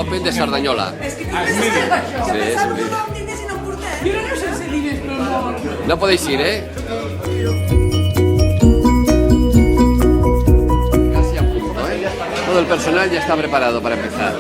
l'Open de Cerdanyola. Sí, és un vídeo. No podéis ir, ¿eh? Casi a punto, ¿eh? Todo el personal ya está preparado para empezar.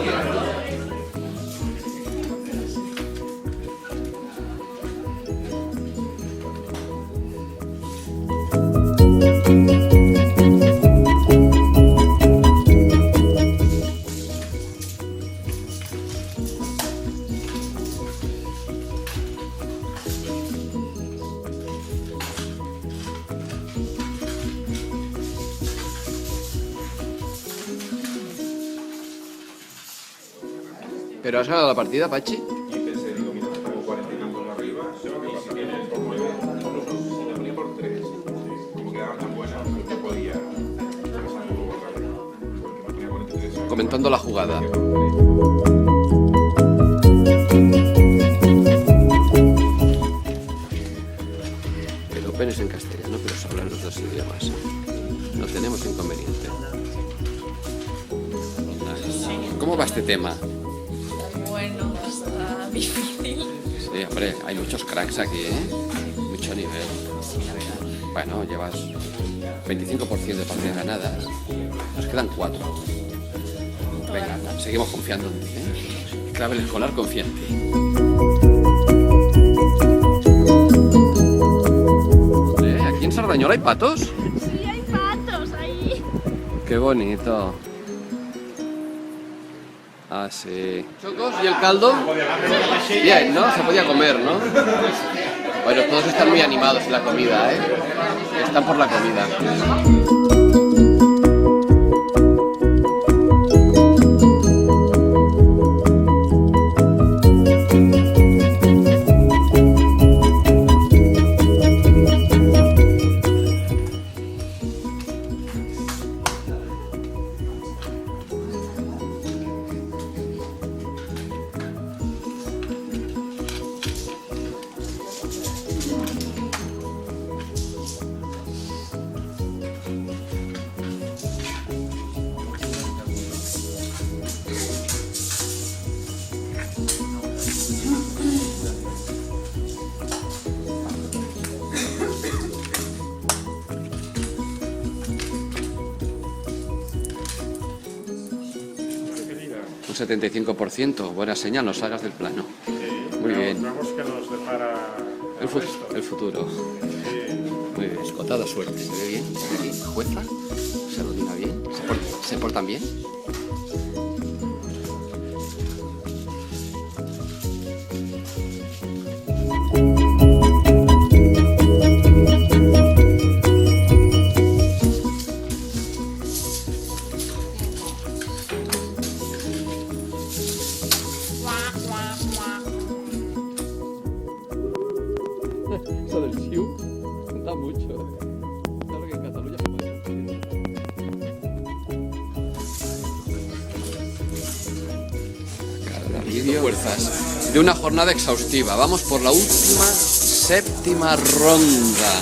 ¿Pero has ganado la partida, Pachi? Y pensé, digo, mira, tengo 40 campos arriba, solo que si tienes por 9, si te ponía por 3, como quedaban tan buenas, que podía pasar un poco rápido. Porque me ponía 43. Comentando la jugada. El Open es en castellano, pero se hablan los dos idiomas. No tenemos inconveniente. ¿Cómo va este tema? Bueno, está difícil. Sí, hombre, hay muchos cracks aquí, ¿eh? Mucho nivel. Bueno, llevas 25% de partidas ganadas. Nos quedan 4. Venga, seguimos confiando en ti, ¿eh? Clavel Escolar confía en ti. ¿Aquí en Cerdanyola hay patos? Sí, hay patos ahí. Qué bonito. Ah, sí. ¿Chocos y el caldo? Bien, ¿no? Se podía comer, ¿no? Bueno, todos están muy animados en la comida, ¿eh? Están por la comida. Un 75%, buena señal, no salgas del plano. Muy bien. Vemos que nos depara El futuro. Muy bien, escotada suerte. ¿Se ve bien? ¿Se ve bien? ¿Jueza? ¿Se domina bien? ¿Se portan bien? Eso del siu da mucho. Claro que en Cataluña se puede conseguir. Cada vídeo fuerzas de una jornada exhaustiva. Vamos por la última, 7ª ronda.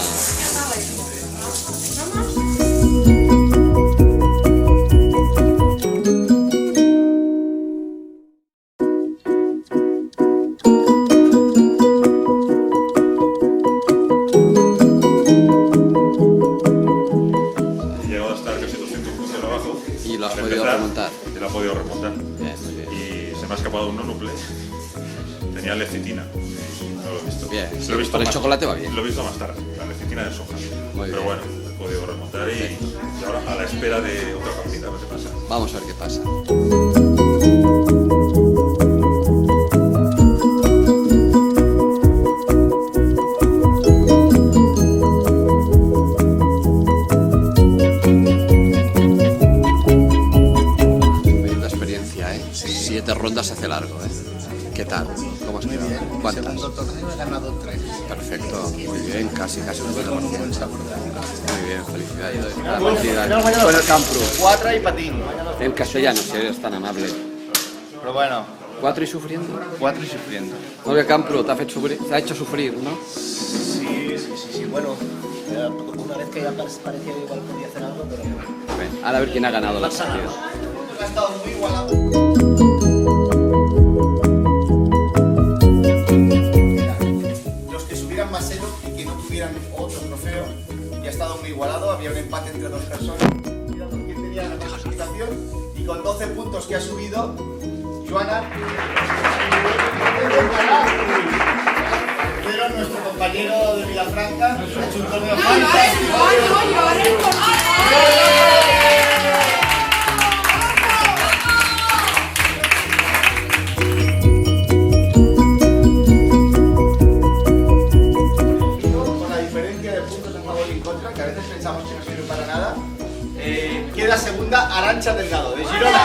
Y lo has podido remontar. Y lo ha podido remontar. Bien, muy bien. Y se me ha escapado un nonuple. Tenía lecitina. No lo he visto. Bien, sí, Lo he visto con el más- chocolate va bien. Lo he visto más tarde, la lecitina de soja. Muy Pero bien. bueno, he podido remontar y ahora a la espera de otra partida, a ver qué pasa. Vamos a ver qué pasa. Menuda experiencia, ¿eh? 7 rondas se hace largo, ¿eh? ¿Qué tal? ¿Cómo has quedado? ¿Cuántas? Segundo torneo he ganado 3. Perfecto, muy bien, casi un 50%. Muy bien, felicidades. La partida. Bueno, Campru, 4 y patín. en castellano, si eres tan amable. Pero bueno, 4 y sufriendo. 4 y sufriendo. No, que Campru te ha hecho sufrir, ¿no? Sí. Bueno, una vez que ya parecía que igual podía hacer algo, pero no. Ven, ahora a ver quién ha ganado la partida. Ha estado muy igualado. puntos que ha subido Joana. Pero nuestro compañero de Vilafranca ha hecho un torneo fantástico. Con la diferencia de puntos a favor y en contra, que a veces pensamos que no sirve para nada, queda segunda Arantxa Delgado, de Girona.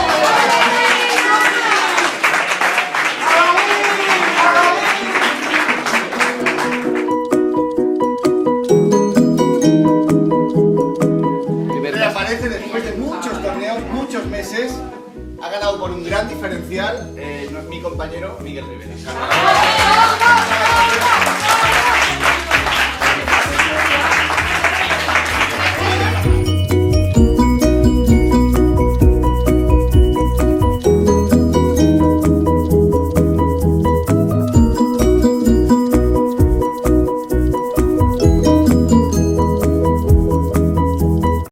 Reaparece después de muchos torneos, muchos meses. Ha ganado por un gran diferencial mi compañero Miguel Rivera.